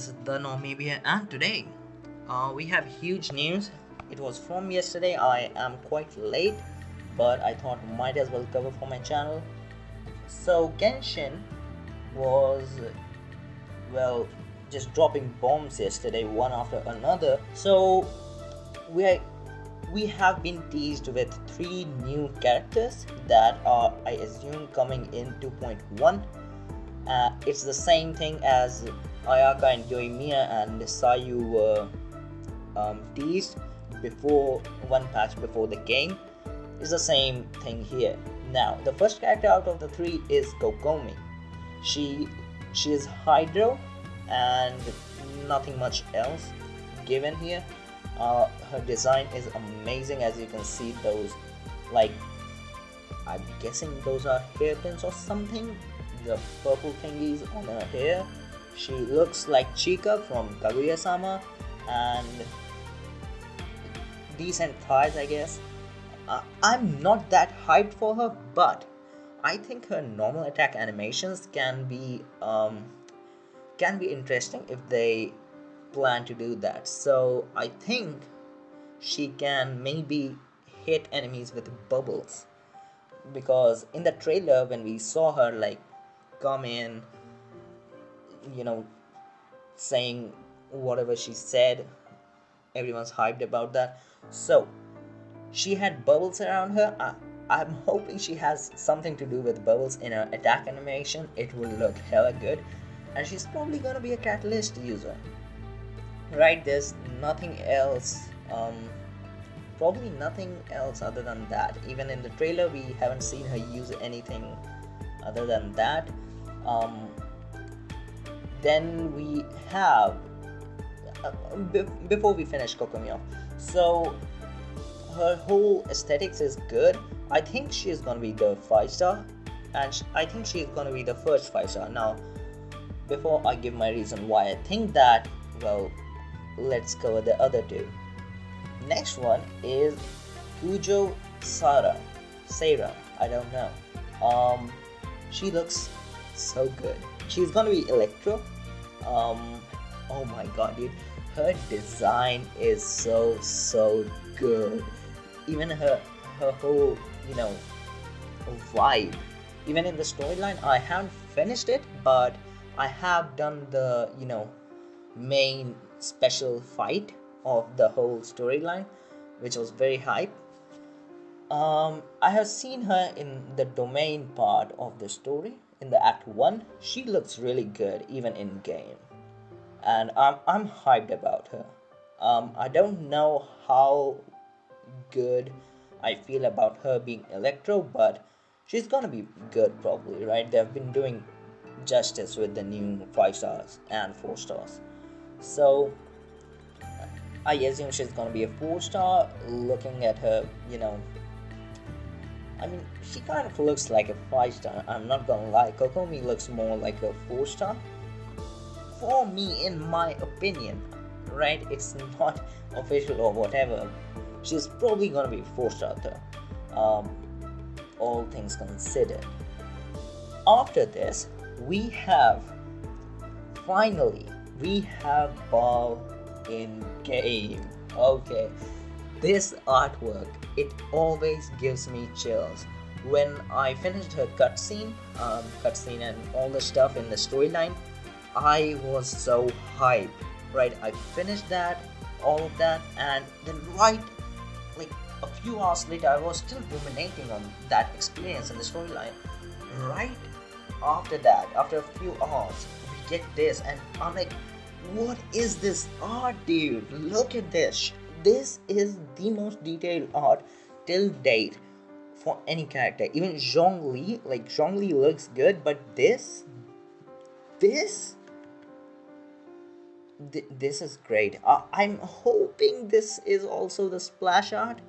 is the Yoimiya, and today we have huge news. It was from yesterday. I am quite late, but I thought might as well cover for my channel. So Genshin was, well, just dropping bombs yesterday, one after another. So we have been teased with 3 new characters that are, I assume, coming in 2.1. It's the same thing as Ayaka and Yoimiya and Sayu were teased before one patch before the game. It's the same thing here. Now, the first character out of the 3 is KOKOMI. She is Hydro and nothing much else given here. Her design is amazing, as you can see. Those, like, I'm guessing those are hairpins or something. The purple thingies on her hair. She looks like Chica from Kaguya-sama, and decent thighs, I guess. I'm not that hyped for her, but I think her normal attack animations can be interesting if they plan to do that. So I think she can maybe hit enemies with bubbles, because in the trailer when we saw her like come in, saying whatever she said, everyone's hyped about that. So she had bubbles around her. I'm hoping she has something to do with bubbles in her attack animation. It will look hella good, and she's probably gonna be a catalyst user, right? There's nothing else, probably nothing else other than that. Even in the trailer we haven't seen her use anything other than that. Then we have before we finish KOKOMI off, so her whole aesthetics is good. I think she is gonna be the 5-star, and I think she is gonna be the first 5-star. Now, before I give my reason why I think that, well, let's cover the other 2. Next one is Sara, I don't know. She looks so good. She's gonna be Electro. Oh my god, dude, her design is so good. Even her whole vibe. Even in the storyline, I haven't finished it, but I have done the main special fight of the whole storyline, which was very hype. I have seen her in the domain part of the story in the Act 1. She looks really good even in game, and I'm hyped about her. I don't know how good I feel about her being Electro, but she's gonna be good probably, right? They've been doing justice with the new 5-stars and 4-stars. So I assume she's gonna be a 4-star. Looking at her, I mean, she kind of looks like a 5-star. I'm not gonna lie. KOKOMI looks more like a 4-star for me, in my opinion, right? It's not official or whatever. She's probably gonna be 4-star though, all things considered. After this, we have Baal in game. Okay, this artwork, it always gives me chills. When I finished her cutscene and all the stuff in the storyline, I was so hyped, right? I finished that, all of that, and then right like a few hours later I was still ruminating on that experience in the storyline. Right after that, after a few hours, we get this, and I'm like, what is this art, dude? Look at this. This is the most detailed art till date for any character. Even Zhongli looks good, but this is great. I'm hoping this is also the splash art.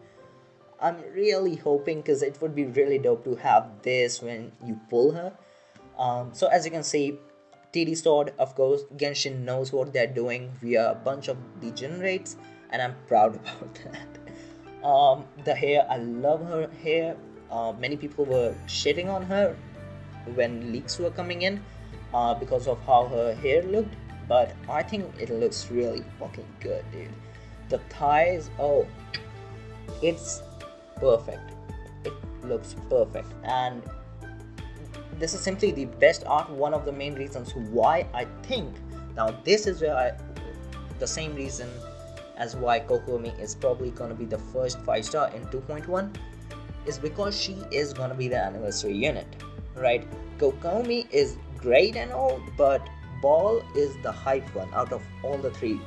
I'm really hoping, because it would be really dope to have this when you pull her. So as you can see, TD Sword, of course, Genshin knows what they're doing. We are a bunch of degenerates, and I'm proud about that. The hair, I love her hair. Many people were shitting on her when leaks were coming in because of how her hair looked, but I think it looks really fucking good, dude. The thighs, oh, it's perfect. It looks perfect, and this is simply the best art. One of the main reasons why I think, now this is where the same reason as why KOKOMI is probably gonna be the first 5-star in 2.1 is because she is gonna be the anniversary unit, right? KOKOMI is great and all, but Baal is the hype one out of all the three.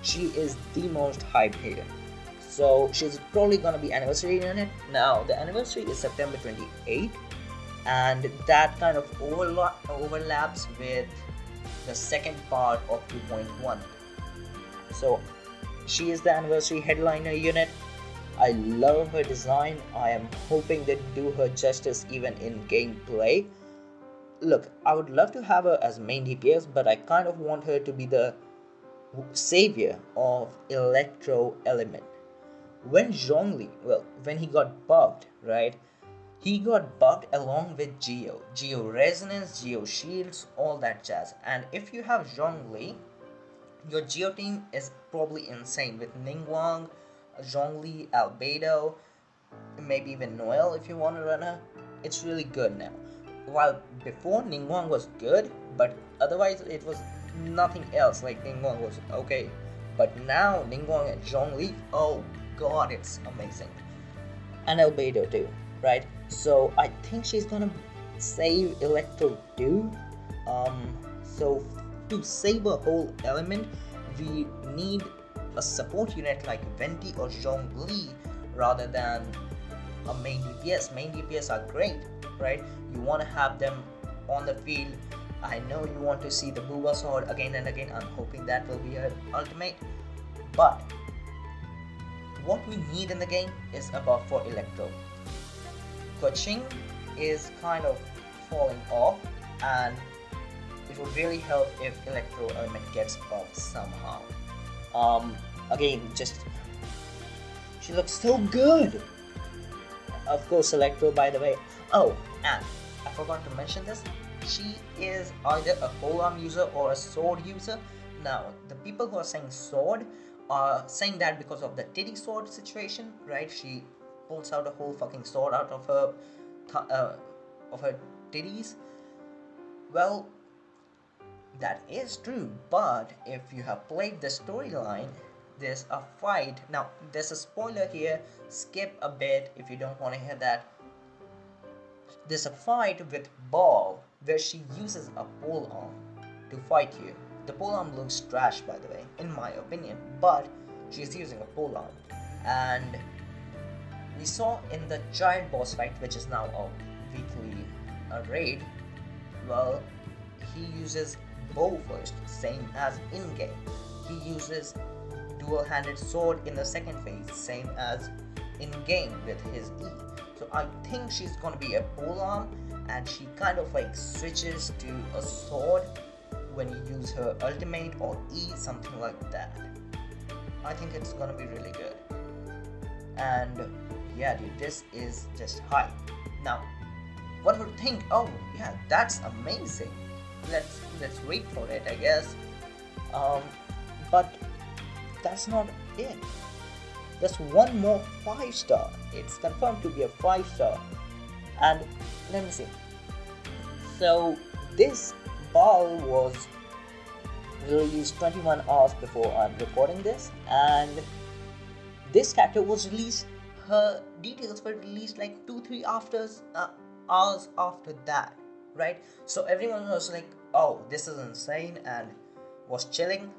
She is the most hyped hidden. So she's probably gonna be anniversary unit. Now the anniversary is September 28th, and that kind of overlaps with the second part of 2.1. So she is the anniversary headliner unit. I love her design. I am hoping they do her justice even in gameplay. Look, I would love to have her as main DPS, but I kind of want her to be the savior of Electro element. When Zhongli, well, when he got buffed, right? He got buffed along with Geo Resonance, Geo Shields, all that jazz. And if you have Zhongli, your Geo team is probably insane with Ningguang, Zhongli, Albedo, maybe even Noelle if you want to run her. It's really good now. While before Ningguang was good, but otherwise it was nothing else. Like Ningguang was okay, but now Ningguang and Zhongli, oh god, it's amazing. And Albedo too, right? So I think she's gonna save Electro too. So to save a whole element, we need a support unit like Venti or Zhongli rather than a main DPS. Main DPS are great, right? You want to have them on the field. I know you want to see the Booba sword again and again. I'm hoping that will be her ultimate. But what we need in the game is a buff for Electro. Coaching is kind of falling off, and it would really help if Electro element gets buffed somehow. Again, just she looks so good. Of course, Electro, by the way. Oh, and I forgot to mention this. She is either a polearm user or a sword user. Now, the people who are saying sword are saying that because of the titty sword situation, right? She pulls out a whole fucking sword out of her titties. Well, that is true, but if you have played the storyline, there's a fight. Now, there's a spoiler here. Skip a bit if you don't want to hear that. There's a fight with Baal where she uses a polearm to fight you. The polearm looks trash, by the way, in my opinion, but she's using a polearm. And we saw in the giant boss fight, which is now a weekly raid, well, he uses bow first, same as in-game. He uses dual-handed sword in the second phase, same as in-game with his E. So I think she's gonna be a polearm, and she kind of like switches to a sword when you use her ultimate or E, something like that. I think it's gonna be really good. And yeah, dude, this is just hype. Now, one would think, oh yeah, that's amazing. Let's wait for it, I guess. But that's not it. There's one more 5-star. It's confirmed to be a 5-star. And let me see. So this Baal was released 21 hours before I'm recording this, and this character was released. Her details were released like 2-3 hours after that, right? So everyone was like, oh, this is insane, and was chilling.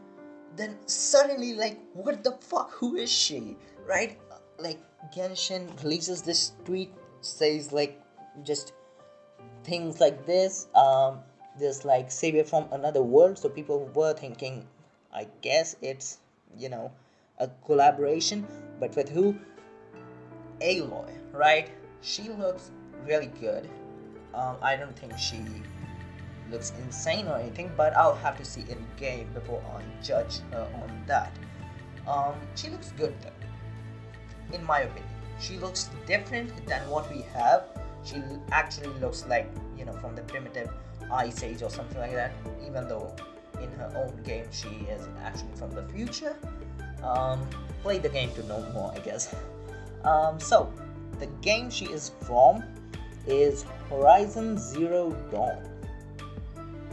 Then suddenly, like, what the fuck, who is she, right? Like, Genshin releases this tweet, says like just things like this, this like savior from another world. So people were thinking, I guess it's, you know, a collaboration, but with who? Aloy, right? She looks really good. I don't think she looks insane or anything, but I'll have to see in game before I judge her on that. She looks good though, in my opinion. She looks different than what we have. She actually looks like, you know, from the primitive Ice Age or something like that, even though in her own game she is actually from the future. Play the game to know more, I guess. So the game she is from is Horizon Zero Dawn,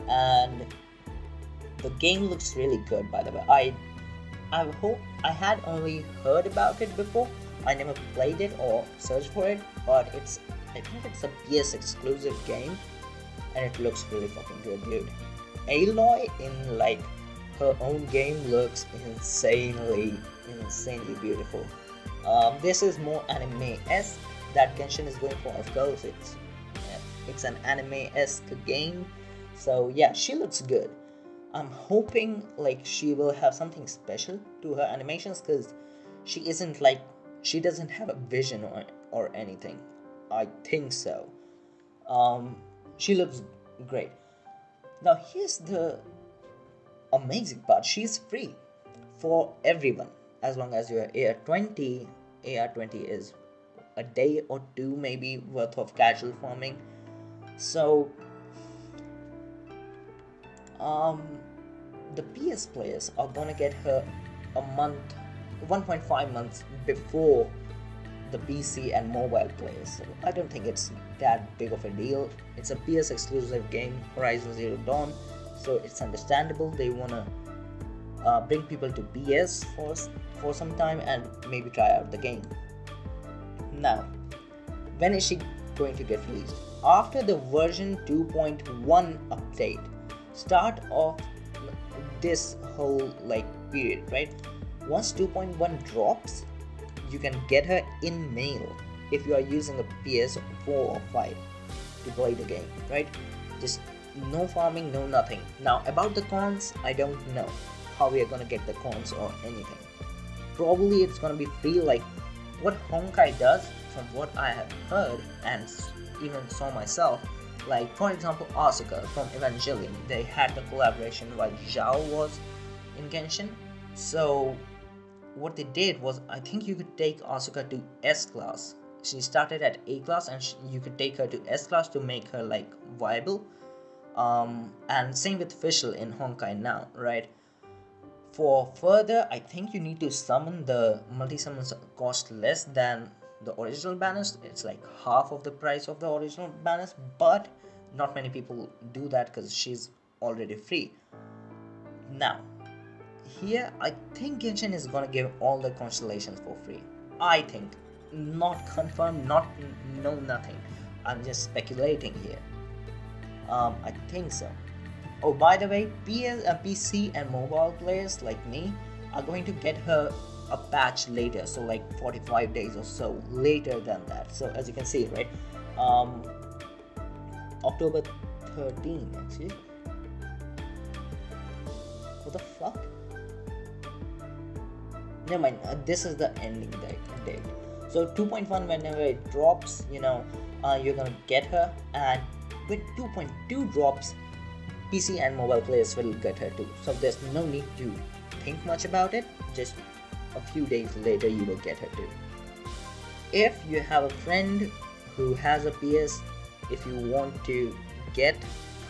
and the game looks really good, by the way. I had only heard about it before. I never played it or searched for it, but I think it's a PS exclusive game, and it looks really fucking good, dude. Aloy in like her own game looks insanely beautiful. This is more anime-esque that Genshin is going for. Of course, it's an anime-esque game, so yeah, she looks good. I'm hoping like she will have something special to her animations, because she doesn't have a vision or anything. I think so. She looks great. Now here's the amazing part. She's free for everyone as long as you're AR20. AR20 is a day or two maybe worth of casual farming. So the PS players are gonna get her a month, 1.5 months before the PC and mobile players. So I don't think it's that big of a deal. It's a PS exclusive game, Horizon Zero Dawn, so it's understandable they wanna bring people to PS for some time and maybe try out the game. Now, when is she going to get released? After the version 2.1 update, start of this whole like period, right? Once 2.1 drops, you can get her in mail if you are using a PS4 or 5 to play the game, right? Just no farming, no nothing. Now about the cons, I don't know how we are gonna get the cons or anything. Probably it's gonna be free, like what Honkai does, from what I have heard and even saw myself. Like for example, Asuka from Evangelion, they had the collaboration while Zhao was in Genshin. So what they did was, I think you could take Asuka to S class. She started at A class and you could take her to S class to make her like viable. And same with Fischl in Honkai now, right? For further, I think you need to summon. The multi-summons cost less than the original banners. It's like half of the price of the original banners, but not many people do that because she's already free. Now, here I think Genshin is gonna give all the constellations for free. I think, not confirmed, nothing. I'm just speculating here. I think so. Oh, by the way, PC and mobile players like me are going to get her a patch later, so like 45 days or so later than that. So as you can see, right, October 13 actually. What the fuck? Never mind, this is the ending date. So 2.1, whenever it drops, you know, you're gonna get her, and when 2.2 drops, PC and mobile players will get her too. So there's no need to think much about it. Just a few days later you will get her too. If you have a friend who has a PS, if you want to get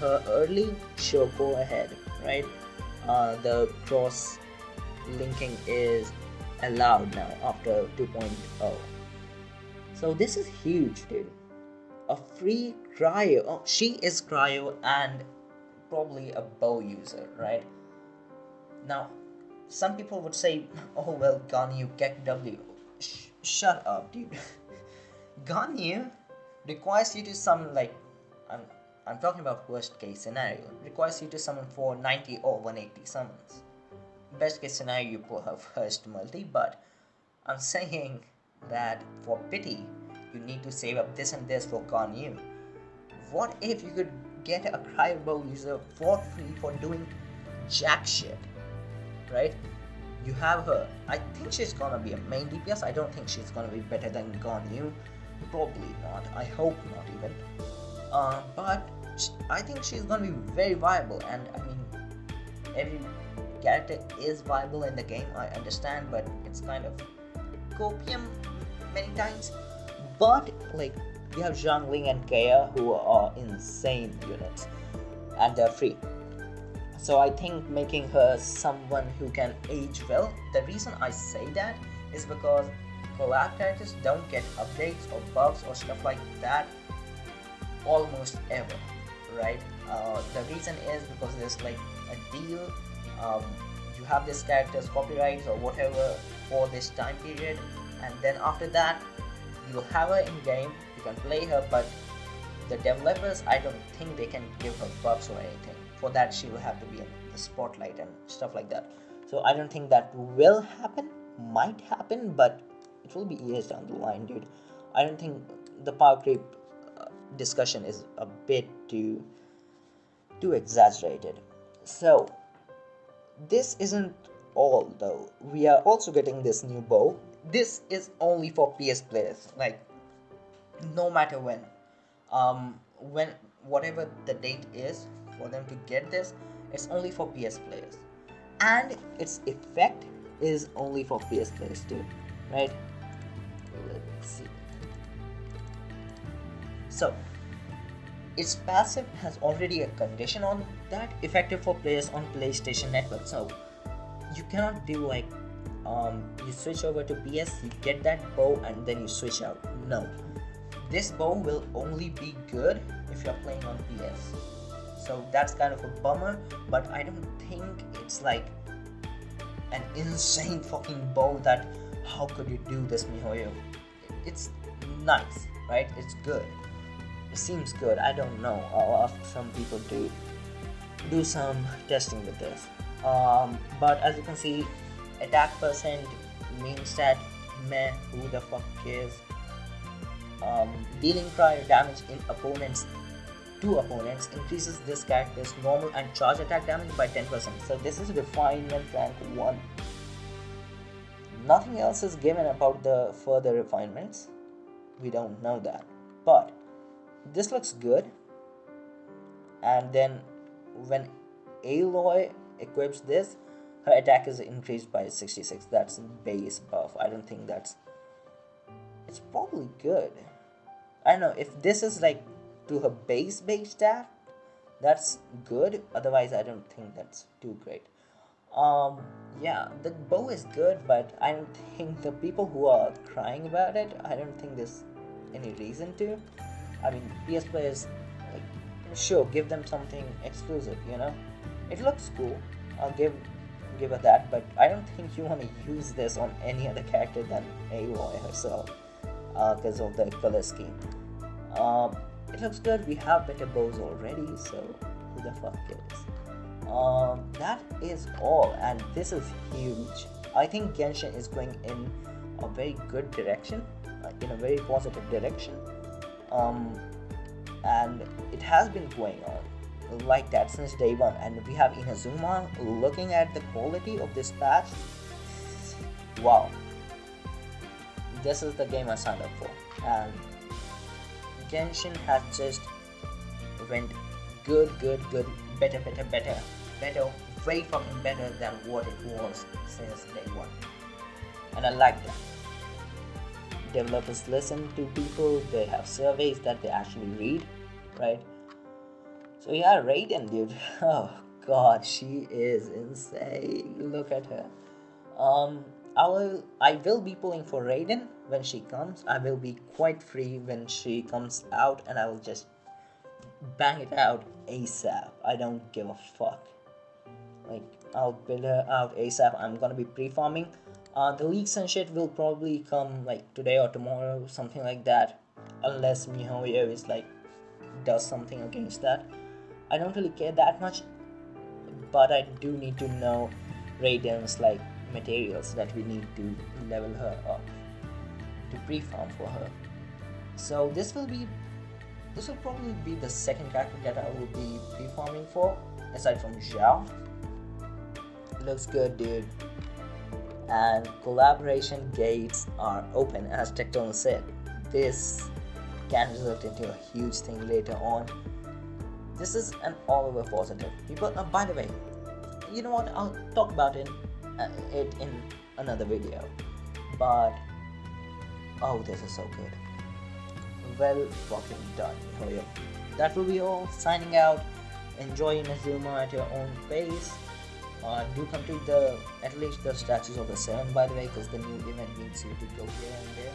her early, sure, go ahead, right? The cross linking is allowed now after 2.0. So this is huge, dude. A free Cryo. Oh, she is Cryo and probably a bow user, right? Now, some people would say, oh well, Ganyu, get W. Shut up, dude. Ganyu requires you to summon, like, I'm talking about worst case scenario, requires you to summon for 90 or 180 summons. Best case scenario, you pull her first multi, but I'm saying that for pity, you need to save up this and this for Ganyu. What if you could get a Cryo bow user for free for doing jack shit, right? You have her. I think she's gonna be a main DPS. I don't think she's gonna be better than Ganyu. Probably not. I hope not even. But I think she's gonna be very viable, and I mean, every character is viable in the game, I understand, but it's kind of copium many times. But like, you have Zhangling and Kaya who are insane units, and they're free. So I think making her someone who can age well. The reason I say that is because collab characters don't get updates or buffs or stuff like that almost ever, right? The reason is because there's like a deal. You have this character's copyrights or whatever for this time period, and then after that you'll have her in game, you can play her, but the developers, I don't think they can give her buffs or anything. For that she will have to be in the spotlight and stuff like that. So I don't think that will happen. Might happen, but it will be years down the line, dude. I don't think the power creep discussion is a bit too exaggerated. So this isn't all though. We are also getting this new bow. This is only for PS players, like no matter when whatever the date is for them to get this, it's only for PS players, and its effect is only for PS players too, right? Let's see. So its passive has already a condition on that, effective for players on PlayStation Network. So you cannot do like you switch over to PS, you get that bow and then you switch out. No, this bow will only be good if you're playing on PS. So that's kind of a bummer, but I don't think it's like an insane fucking bow that how could you do this, miHoYo? It's nice, right? It's good. It seems good. I don't know. I'll ask some people to do some testing with this. But as you can see, attack percent, main stat, meh, who the fuck cares? Dealing cryo damage in to opponents increases this character's normal and charge attack damage by 10%. So this is refinement rank 1. Nothing else is given about the further refinements. We don't know that. But this looks good. And then when Aloy equips this, her attack is increased by 66. That's base buff. I don't think that's... It's probably good. I don't know, if this is like to her base stat, that's good. Otherwise I don't think that's too great. Yeah, the bow is good, but I don't think the people who are crying about it, I don't think there's any reason to. I mean, PS players, like, sure, give them something exclusive, you know. It looks cool, I'll give her that, but I don't think you want to use this on any other character than Aloy herself, because of the color scheme. It looks good. We have better bows already, so who the fuck cares? That is all, and this is huge. I think Genshin is going in a very good direction, in a very positive direction, and it has been going on like that since day one. And we have Inazuma. Looking at the quality of this patch, wow, this is the game I signed up for, and Genshin has just went good, better, way fucking better than what it was since day one. And I like that. Developers listen to people, they have surveys that they actually read, right? So yeah, Raiden, dude. Oh god, she is insane. Look at her. I will be pulling for Raiden when she comes. I will be quite free when she comes out, and I will just bang it out ASAP. I don't give a fuck. Like, I'll build her out ASAP. I'm gonna be pre-farming. The leaks and shit will probably come like today or tomorrow, something like that, unless miHoYo is like does something against that. I don't really care that much, but I do need to know Raiden's like materials that we need to level her up to pre-farm for her. So this will probably be the second character that I will be pre-farming for, aside from Zhao. Looks good, dude. And collaboration gates are open, as Tectone said. This can result into a huge thing later on. This is an all-over positive. People, by the way, you know what? I'll talk about it in another video. But oh, this is so good. Well fucking done. That will be all. Signing out. enjoy Inazuma at your own pace. Do complete the at least the statues of the 7, by the way, because the new event needs you to go here and there.